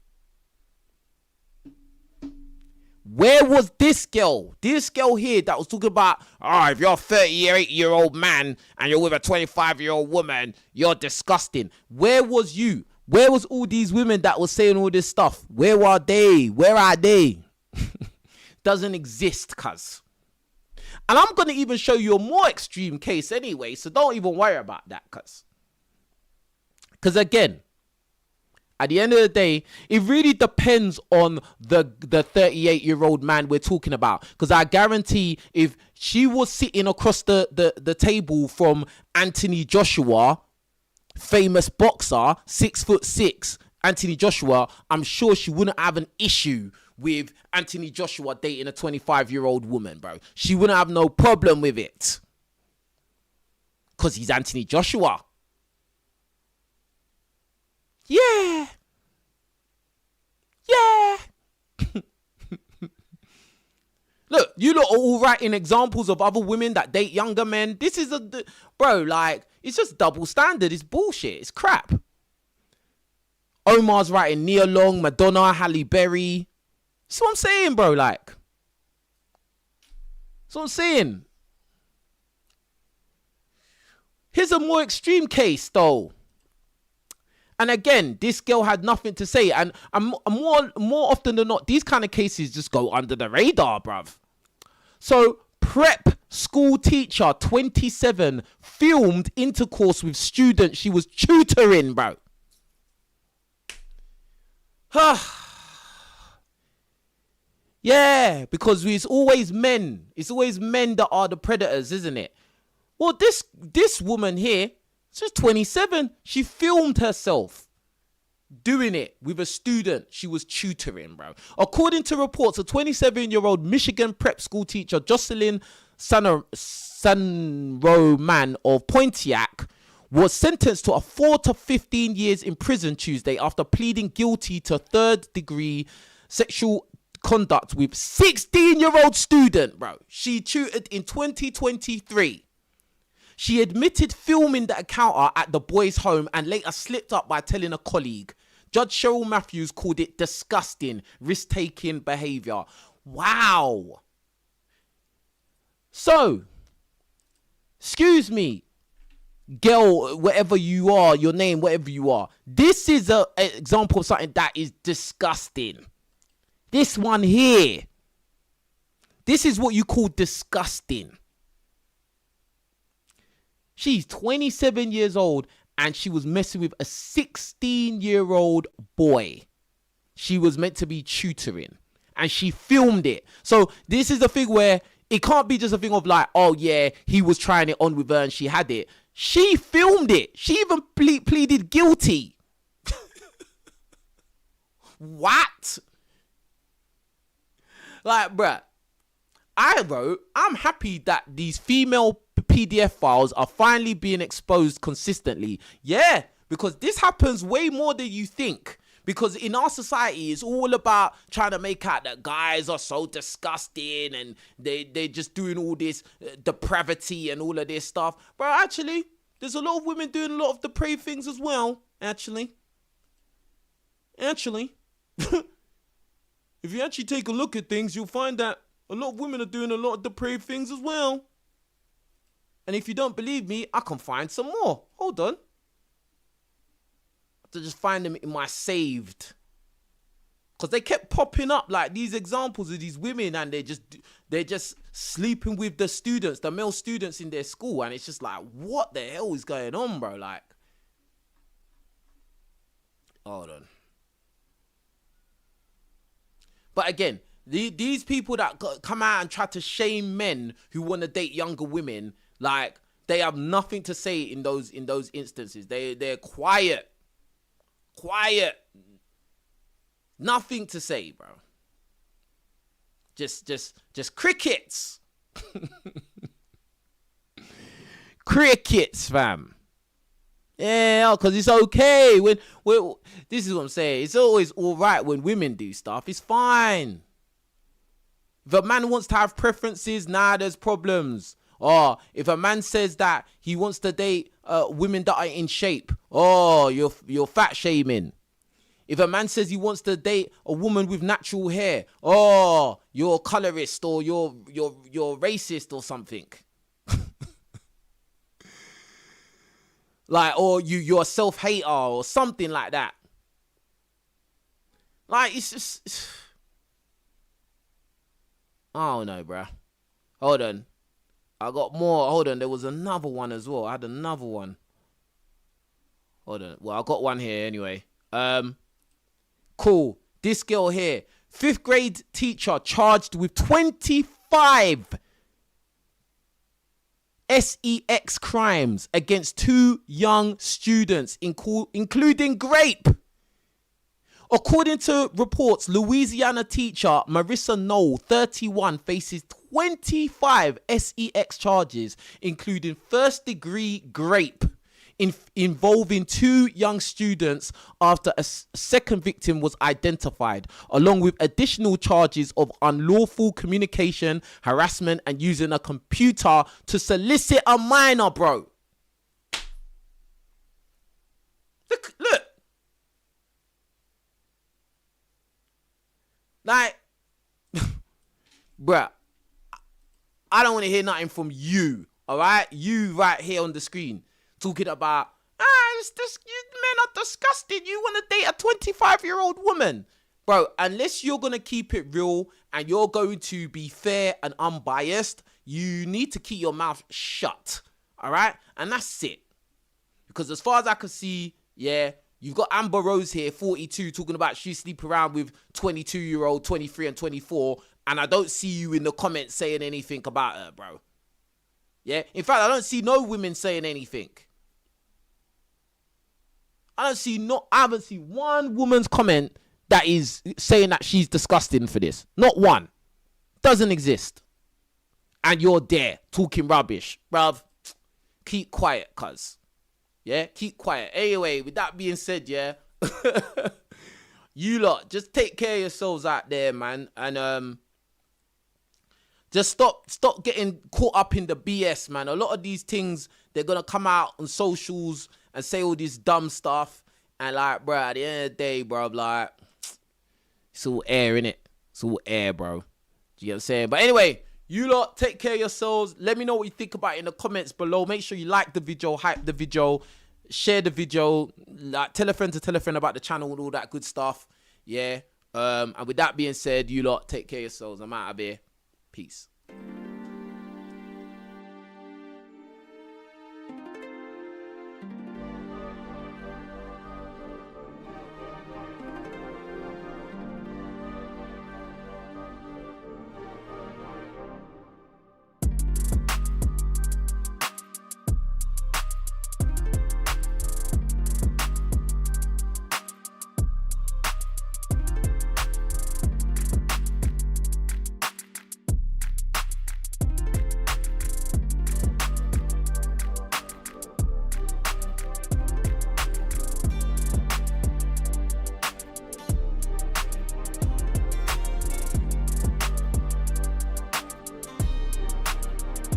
Where was this girl? This girl here that was talking about, if you're a 38-year-old man and you're with a 25-year-old woman, you're disgusting. Where was you? Where was all these women that was saying all this stuff? Where are they? Where are they? Doesn't exist, cuz. And I'm going to even show you a more extreme case anyway, so don't even worry about that, cuz. Because again, at the end of the day, it really depends on the 38-year-old man we're talking about. Because I guarantee if she was sitting across the table from Anthony Joshua, famous boxer, 6'6", Anthony Joshua, I'm sure she wouldn't have an issue with Anthony Joshua dating a 25-year-old woman, bro. She wouldn't have no problem with it. Because he's Anthony Joshua. Yeah. Look, you lot are all writing examples of other women that date younger men. This is bro, like, it's just double standard. It's bullshit. It's crap. Omar's writing Nia Long, Madonna, Halle Berry. That's what I'm saying, bro. Like, that's what I'm saying. Here's a more extreme case, though. And again, this girl had nothing to say. And more often than not, these kind of cases just go under the radar, bruv. So, prep school teacher, 27, filmed intercourse with student she was tutoring, bro. Yeah, because it's always men. It's always men that are the predators, isn't it? Well, this woman here, she's 27. She filmed herself doing it with a student she was tutoring, bro. According to reports, a 27-year-old Michigan prep school teacher, Jocelyn Sanroman of Pontiac, was sentenced to 4 to 15 years in prison Tuesday after pleading guilty to third-degree sexual conduct with 16-year-old student, bro. She tutored in 2023. She admitted filming the encounter at the boy's home and later slipped up by telling a colleague. Judge Cheryl Matthews called it disgusting, risk-taking behavior. Wow. So, excuse me, girl, whatever you are, your name, whatever you are. This is an example of something that is disgusting. This one here. This is what you call disgusting. She's 27 years old and she was messing with a 16-year-old boy. She was meant to be tutoring and she filmed it. So this is the thing where it can't be just a thing of like, oh yeah, he was trying it on with her and she had it. She filmed it. She even pleaded guilty. What? Like, bruh, I'm happy that these female PDF files are finally being exposed consistently. Yeah, because this happens way more than you think. Because in our society, it's all about trying to make out that guys are so disgusting and they're just doing all this depravity and all of this stuff. But actually, there's a lot of women doing a lot of depraved things as well, actually. If you actually take a look at things, you'll find that a lot of women are doing a lot of depraved things as well. And if you don't believe me, I can find some more. Hold on. To just find them in my saved, because they kept popping up like these examples of these women, and they're just sleeping with the students, the male students in their school, and it's just like, what the hell is going on, bro? Like, hold on. But again, these people that come out and try to shame men who want to date younger women, like, they have nothing to say in those instances. They're quiet. Nothing to say, bro. Just crickets. Crickets, fam. Yeah, because it's okay when this is what I'm saying. It's always all right when women do stuff. It's fine. If a man wants to have preferences, there's problems. Or if a man says that he wants to date women that are in shape, you're fat shaming. If a man says he wants to date a woman with natural hair, you're a colorist or you're racist or something. Like, or you're a self-hater or something like that. Like, it's just, I don't know, bruh. Hold on. I got more. Hold on. There was another one as well. I had another one. Hold on. Well, I got one here anyway. Cool. This girl here. 5th grade teacher charged with 25 sex crimes against 2 young students, including rape. According to reports, Louisiana teacher Marissa Knoll, 31, faces 25 sex charges, including first-degree rape, involving 2 young students after a second victim was identified, along with additional charges of unlawful communication, harassment, and using a computer to solicit a minor, bro. Look. Like, bruh, I don't want to hear nothing from you, all right? You right here on the screen talking about, men are disgusting. You want to date a 25-year-old woman. Bro, unless you're going to keep it real and you're going to be fair and unbiased, you need to keep your mouth shut, all right? And that's it. Because as far as I can see, yeah, you've got Amber Rose here, 42, talking about she sleep around with 22-year-old, 23 and 24, and I don't see you in the comments saying anything about her, bro. Yeah? In fact, I don't see no women saying anything. I haven't seen one woman's comment that is saying that she's disgusting for this. Not one. Doesn't exist. And you're there talking rubbish. Bruv, keep quiet, cuz. Yeah, keep quiet. Anyway, with that being said, yeah, you lot, just take care of yourselves out there, man. And just stop getting caught up in the BS, man. A lot of these things, they're going to come out on socials and say all this dumb stuff. And like, bro, at the end of the day, bro, like, it's all air, innit? It's all air, bro. Do you get what I'm saying? But anyway, you lot, take care of yourselves. Let me know what you think about it in the comments below. Make sure you like the video, hype the video, share the video, like, tell a friend to tell a friend about the channel and all that good stuff. Yeah. And with that being said, you lot, take care of yourselves. I'm out of here. Peace.